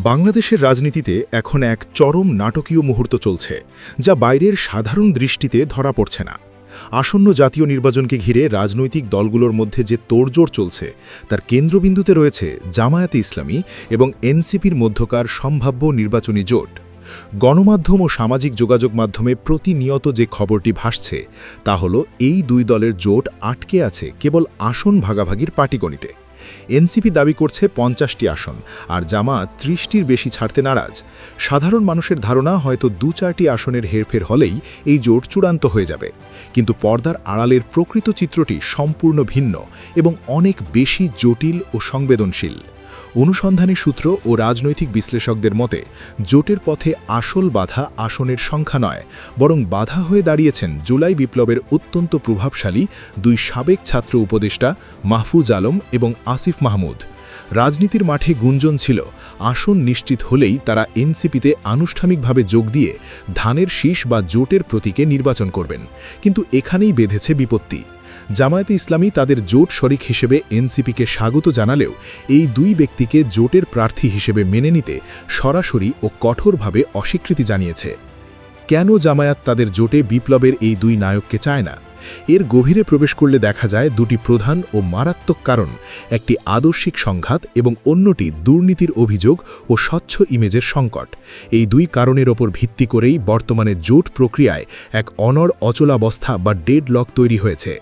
বাংলাদেশের রাজনীতিতে এখন এক চরম নাটকীয় মুহূর্ত চলছে, যা বাইরের সাধারণ দৃষ্টিতে ধরা পড়ছে না। আসন্ন জাতীয় নির্বাচনকে ঘিরে রাজনৈতিক দলগুলোর মধ্যে যে তোড়জোড় চলছে, তার কেন্দ্রবিন্দুতে রয়েছে জামায়াতে ইসলামী এবং এনসিপির মধ্যকার সম্ভাব্য নির্বাচনী জোট। গণমাধ্যম ও সামাজিক যোগাযোগ মাধ্যমে প্রতিনিয়ত যে খবরটি ভাসছে, তা হল এই দুই দলের জোট আটকে আছে কেবল আসন ভাগাভাগির পাটিগণিতে। এনসিপি দাবি করছে 50টি আসন, আর জামায়াত 30টির বেশি ছাড়তে নারাজ। সাধারণ মানুষের ধারণা হয়তো 2-4টি আসনের হেরফের হলেই এই জোট চূড়ান্ত হয়ে যাবে। কিন্তু পর্দার আড়ালের প্রকৃত চিত্রটি সম্পূর্ণ ভিন্ন এবং অনেক বেশি জটিল ও সংবেদনশীল। অনুসন্ধানী সূত্র ও রাজনৈতিক বিশ্লেষকদের মতে, জোটের পথে আসল বাধা আসনের সংখ্যা নয়, বরং বাধা হয়ে দাঁড়িয়েছেন জুলাই বিপ্লবের অত্যন্ত প্রভাবশালী দুই সাবেক ছাত্র উপদেষ্টা মাহফুজ আলম এবং আসিফ মাহমুদ। রাজনীতির মাঠে গুঞ্জন ছিল, আসন নিশ্চিত হলেই তারা এনসিপিতে আনুষ্ঠানিকভাবে যোগ দিয়ে ধানের শীষ বা জোটের প্রতীকে নির্বাচন করবেন। কিন্তু এখানেই বেঁধেছে বিপত্তি। জামায়াতে ইসলামী তাদের জোট শরিক হিসেবে এনসিপিকে স্বাগত জানালেও এই দুই ব্যক্তিকে জোটের প্রার্থী হিসেবে মেনে নিতে সরাসরি ও কঠোরভাবে অস্বীকৃতি জানিয়েছে। কেন জামায়াত তাদের জোটে বিপ্লবের এই দুই নায়ককে চায় না? এর গভীরে প্রবেশ করলে দেখা যায় দুটি প্রধান ও মারাত্মক কারণ: একটি আদর্শিক সংঘাত এবং অন্যটি দুর্নীতির অভিযোগ ও স্বচ্ছ ইমেজের সংকট। এই দুই কারণের ওপর ভিত্তি করেই বর্তমানে জোট প্রক্রিয়ায় এক অচলাবস্থা বা ডেডলক তৈরি হয়েছে।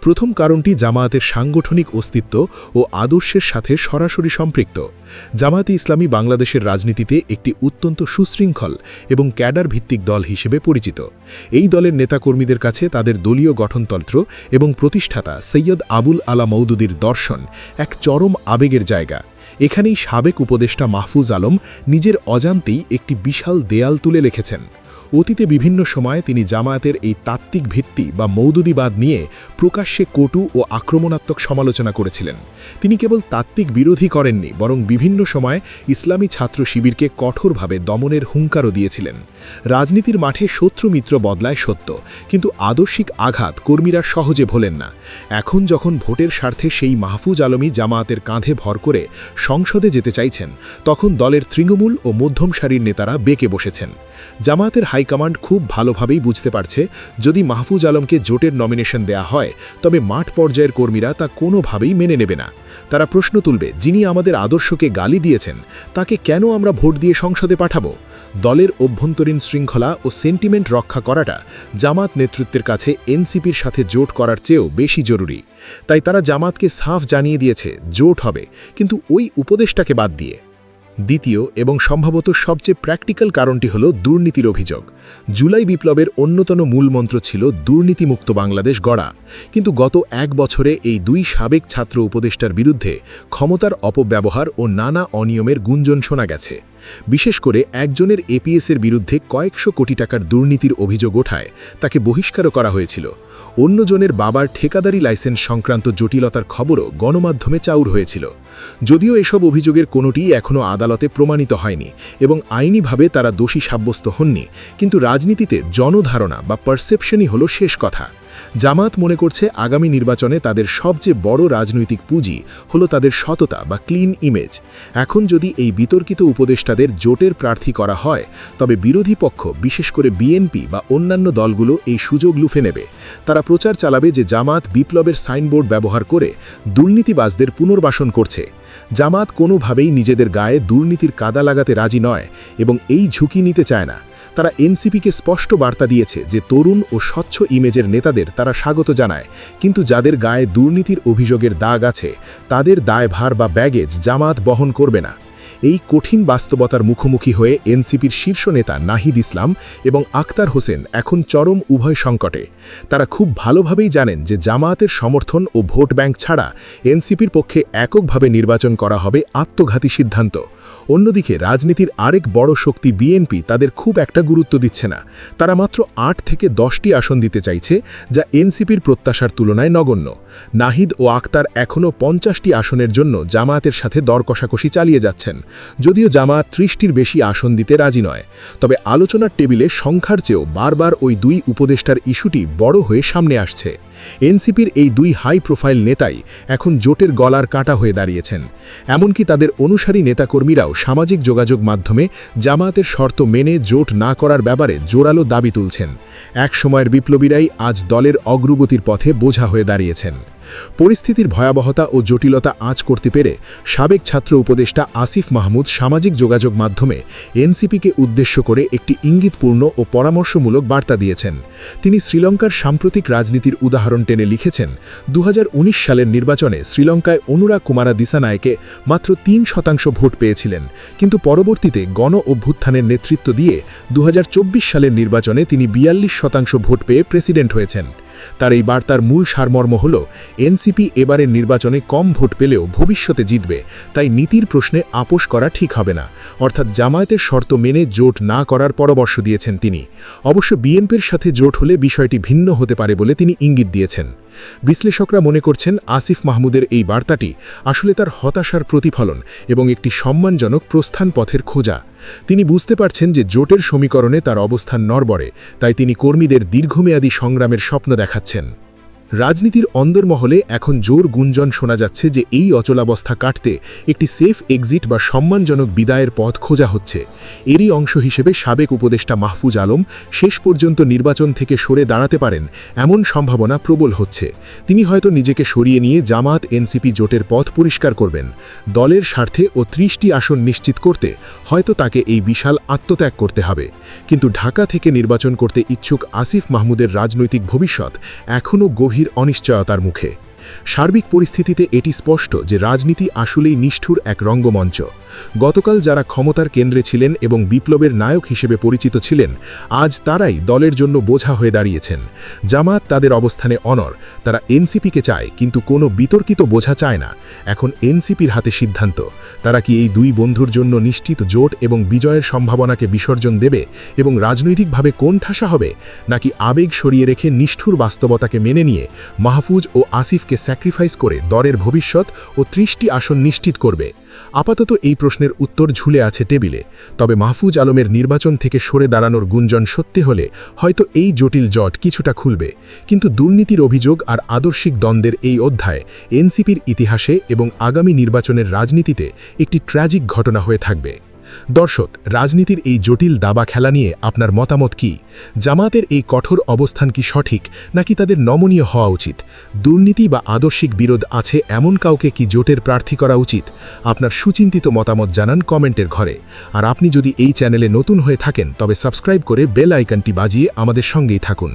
প্রথম কারণটি জামায়াতের সাংগঠনিক অস্তিত্ব ও আদর্শের সাথে সরাসরি সম্পৃক্ত। জামায়াতে ইসলামী বাংলাদেশের রাজনীতিতে একটি অত্যন্ত সুশৃঙ্খল এবং ক্যাডার ভিত্তিক দল হিসেবে পরিচিত। এই দলের নেতাকর্মীদের কাছে তাদের দলীয় গঠনতন্ত্র এবং প্রতিষ্ঠাতা সৈয়দ আবুল আলা মওদুদীর দর্শন এক চরম আবেগের জায়গা। এখানেই সাবেক উপদেষ্টা মাহফুজ আলম নিজের অজান্তেই একটি বিশাল দেয়াল তুলে লিখেছেন। অতীতে বিভিন্ন সময়ে তিনি জামায়াতের এই তাত্ত্বিক ভিত্তি বা মওদুদিবাদ নিয়ে প্রকাশ্যে কটু ও আক্রমণাত্মক সমালোচনা করেছিলেন। তিনি কেবল তাত্ত্বিক বিরোধী করেননি, বরং বিভিন্ন সময় ইসলামী ছাত্র শিবিরকে কঠোরভাবে দমনের হুঙ্কারও দিয়েছিলেন। রাজনীতির মাঠে শত্রু মিত্র বদলায় সত্য, কিন্তু আদর্শিক আঘাত কর্মীরা সহজে ভোলেন না। এখন যখন ভোটের স্বার্থে সেই মাহফুজ আলমী জামায়াতের কাঁধে ভর করে সংসদে যেতে চাইছেন, তখন দলের তৃণমূল ও মধ্যম সারির নেতারা বেঁকে বসেছেন। জামায়াতের হাইকমান্ড খুব ভালোভাবেই বুঝতে পারছে, যদি মাহফুজ আলমকে জোটের নমিনেশন দেয়া হয়, তবে মাঠ পর্যায়ের কর্মীরা তা কোনোভাবেই মেনে নেবে না। তারা প্রশ্ন তুলবে, যিনি আমাদের আদর্শকে গালি দিয়েছেন, তাকে কেন আমরা ভোট দিয়ে সংসদে পাঠাবো? দলের অভ্যন্তরীণ শৃঙ্খলা ও সেন্টিমেন্ট রক্ষা করাটা জামায়াত নেতৃত্বের কাছে এনসিপির সাথে জোট করার চেয়েও বেশি জরুরি। তাই তারা জামায়াতকে সাফ জানিয়ে দিয়েছে, জোট হবে, কিন্তু ওই উপদেশটাকে বাদ দিয়ে। দ্বিতীয় এবং সম্ভবত সবচেয়ে প্র্যাকটিক্যাল কারণটি হল দুর্নীতির অভিযোগ। জুলাই বিপ্লবের অন্যতম মূলমন্ত্র ছিল দুর্নীতিমুক্ত বাংলাদেশ গড়া, কিন্তু গত এক বছরে এই দুই সাবেক ছাত্র উপদেষ্টার বিরুদ্ধে ক্ষমতার অপব্যবহার ও নানা অনিয়মের গুঞ্জন শোনা গেছে। বিশেষ করে একজনের এপিএসের বিরুদ্ধে কয়েকশো কোটি টাকার দুর্নীতির অভিযোগ ওঠায় তাকে বহিষ্কারও করা হয়েছিল। অন্যজনের বাবার ঠিকাদারি লাইসেন্স সংক্রান্ত জটিলতার খবরও গণমাধ্যমে চাউর হয়েছিল। যদিও এসব অভিযোগের কোনোটিই এখনও আদালতে প্রমাণিত হয়নি এবং আইনিভাবে তারা দোষী সাব্যস্ত হননি, কিন্তু রাজনীতিতে জনধারণা বা পারসেপশনই হলো শেষ কথা। জামায়াত মনে করছে আগামী নির্বাচনে তাদের সবচেয়ে বড় রাজনৈতিক পুঁজি হলো তাদের সততা বা ক্লিন ইমেজ। এখন যদি এই বিতর্কিত উপদেষ্টাদের জোটের প্রার্থী করা হয়, তবে বিরোধী পক্ষ, বিশেষ করে বিএনপি বা অন্যান্য দলগুলো এই সুযোগ লুফে নেবে। তারা প্রচার চালাবে যে জামায়াত বিপ্লবের সাইনবোর্ড ব্যবহার করে দুর্নীতিবাজদের পুনর্বাসন করছে। জামায়াত কোনোভাবেই নিজেদের গায়ে দুর্নীতির কাদা লাগাতে রাজি নয় এবং এই ঝুঁকি নিতে চায় না। তারা এনসিপিকে স্পষ্ট বার্তা দিয়েছে যে তরুণ ও স্বচ্ছ ইমেজের নেতাদের তারা স্বাগত জানায়, কিন্তু যাদের গায়ে দুর্নীতির অভিযোগের দাগ আছে, তাদের দায়ভার বা ব্যাগেজ জামায়াত বহন করবে না। এই কঠিন বাস্তবতার মুখোমুখি হয়ে এনসিপির শীর্ষ নেতা নাহিদ ইসলাম এবং আক্তার হোসেন এখন চরম উভয় সংকটে। তারা খুব ভালোভাবেই জানেন যে জামায়াতের সমর্থন ও ভোট ব্যাংক ছাড়া এনসিপির পক্ষে এককভাবে নির্বাচন করা হবে আত্মঘাতী সিদ্ধান্ত। অন্যদিকে রাজনীতির আরেক বড় শক্তি বিএনপি তাদের খুব একটা গুরুত্ব দিচ্ছে না। তারা মাত্র 8 থেকে 10টি আসন দিতে চাইছে, যা এনসিপির প্রত্যাশার তুলনায় নগণ্য। নাহিদ ও আক্তার এখনও 50টি আসনের জন্য জামায়াতের সাথে দর কষাকষি চালিয়ে যাচ্ছেন। যদিও জামায়াত 30টির বেশি আসন দিতে রাজি নয়। তবে আলোচনার টেবিলে সংখ্যার চেয়েও বারবার ওই দুই উপদেষ্টার ইস্যুটি বড় হয়ে সামনে আসছে। এনসিপির এই দুই হাই প্রোফাইল নেতাই এখন জোটের গলার কাঁটা হয়ে দাঁড়িয়েছেন। এমনকি তাদের অনুসারী নেতাকর্মীরাও সামাজিক যোগাযোগ মাধ্যমে জামায়াতের শর্ত মেনে জোট না করার ব্যাপারে জোরালো দাবি তুলছেন। এক সময়ের বিপ্লবীরাই আজ দলের অগ্রগতির পথে বোঝা হয়ে দাঁড়িয়েছেন। পরিস্থিতির ভয়াবহতা ও জটিলতা আঁচ করতে পেরে সাবেক ছাত্র উপদেষ্টা আসিফ মাহমুদ সামাজিক যোগাযোগ মাধ্যমে এনসিপিকে উদ্দেশ্য করে একটি ইঙ্গিতপূর্ণ ও পরামর্শমূলক বার্তা দিয়েছেন। তিনি শ্রীলঙ্কার সাম্প্রতিক রাজনীতির উদাহরণ টেনে লিখেছেন, 2019 সালের নির্বাচনে শ্রীলঙ্কায় অনুরা কুমারা দিসানায়কে মাত্র 3% ভোট পেয়েছিলেন, কিন্তু পরবর্তীতে গণ অভ্যুত্থানের নেতৃত্ব দিয়ে 2024 সালের নির্বাচনে তিনি 42% ভোট পেয়ে প্রেসিডেন্ট হয়েছেন। তার এই বার্তার মূল সারমর্ম হল, এনসিপি এবারের নির্বাচনে কম ভোট পেলেও ভবিষ্যতে জিতবে, তাই নীতির প্রশ্নে আপোষ করা ঠিক হবে না। অর্থাৎ জামায়াতের শর্ত মেনে জোট না করার পরামর্শ দিয়েছেন তিনি। অবশ্য বিএনপির সাথে জোট হলে বিষয়টি ভিন্ন হতে পারে বলে তিনি ইঙ্গিত দিয়েছেন। বিশ্লেষকরা মনে করছেন, আসিফ মাহমুদের এই বার্তাটি আসলে তার হতাশার প্রতিফলন এবং একটি সম্মানজনক প্রস্থান পথের খোঁজা। তিনি বুঝতে পারছেন যে জোটের সমীকরণে তার অবস্থান নড়বড়ে, তাই তিনি কর্মীদের দীর্ঘমেয়াদী সংগ্রামের স্বপ্ন দেখাচ্ছেন। রাজনীতির অন্দরমহলে এখন জোর গুঞ্জন শোনা যাচ্ছে যে এই অচলাবস্থা কাটতে একটি সেফ এক্সিট বা সম্মানজনক বিদায়ের পথ খোঁজা হচ্ছে। এরই অংশ হিসেবে সাবেক উপদেষ্টা মাহফুজ আলম শেষ পর্যন্ত নির্বাচন থেকে সরে দাঁড়াতে পারেন এমন সম্ভাবনা প্রবল হচ্ছে। তিনি হয়তো নিজেকে সরিয়ে নিয়ে জামায়াত এনসিপি জোটের পথ পরিষ্কার করবেন। দলের স্বার্থে ও 30টি আসন নিশ্চিত করতে হয়তো তাকে এই বিশাল আত্মত্যাগ করতে হবে। কিন্তু ঢাকা থেকে নির্বাচন করতে ইচ্ছুক আসিফ মাহমুদের রাজনৈতিক ভবিষ্যৎ এখনও গভীর অনিশ্চয়তার মুখে। সার্বিক পরিস্থিতিতে এটি স্পষ্ট যে রাজনীতি আসলেই নিষ্ঠুর এক রঙ্গমঞ্চ। গতকাল যারা ক্ষমতার কেন্দ্রে ছিলেন এবং বিপ্লবের নায়ক হিসেবে পরিচিত ছিলেন, আজ তারাই দলের জন্য বোঝা হয়ে দাঁড়িয়েছেন। জামায়াত তাদের অবস্থানে অনড়, তারা এনসিপিকে চায় কিন্তু কোনো বিতর্কিত বোঝা চায় না। এখন এনসিপির হাতে সিদ্ধান্ত, তারা কি এই দুই বন্ধুর জন্য নিশ্চিত জোট এবং বিজয়ের সম্ভাবনাকে বিসর্জন দেবে এবং রাজনৈতিকভাবে কোণঠাসা হবে, নাকি আবেগ সরিয়ে রেখে নিষ্ঠুর বাস্তবতাকে মেনে নিয়ে মাহফুজ ও আসিফকে স্যাক্রিফাইস করে দলের ভবিষ্যৎ ও 30টি আসন নিশ্চিত করবে। আপাতত এই প্রশ্নের উত্তর ঝুলে আছে টেবিলে। তবে মাহফুজ আলমের নির্বাচন থেকে সরে দাঁড়ানোর গুঞ্জন সত্যি হলে হয়তো এই জটিল জট কিছুটা খুলবে। কিন্তু দুর্নীতির অভিযোগ আর আদর্শিক দ্বন্দ্বের এই অধ্যায় এনসিপির ইতিহাসে এবং আগামী নির্বাচনের রাজনীতিতে একটি ট্র্যাজিক ঘটনা হয়ে থাকবে। দর্শক, রাজনীতির এই জটিল দাবা খেলা নিয়ে আপনার মতামত কি? জামায়াতের এই কঠোর অবস্থান কি সঠিক, নাকি তাদের নমনীয় হওয়া উচিত? দুর্নীতি বা আদর্শিক বিরোধ আছে এমন কাউকে কি জোটের প্রার্থী করা উচিত? আপনার সুচিন্তিত মতামত জানান কমেন্টের ঘরে। আর আপনি যদি এই চ্যানেলে নতুন হয়ে থাকেন তবে সাবস্ক্রাইব করে বেল আইকনটি বাজিয়ে আমাদের সঙ্গেই থাকুন।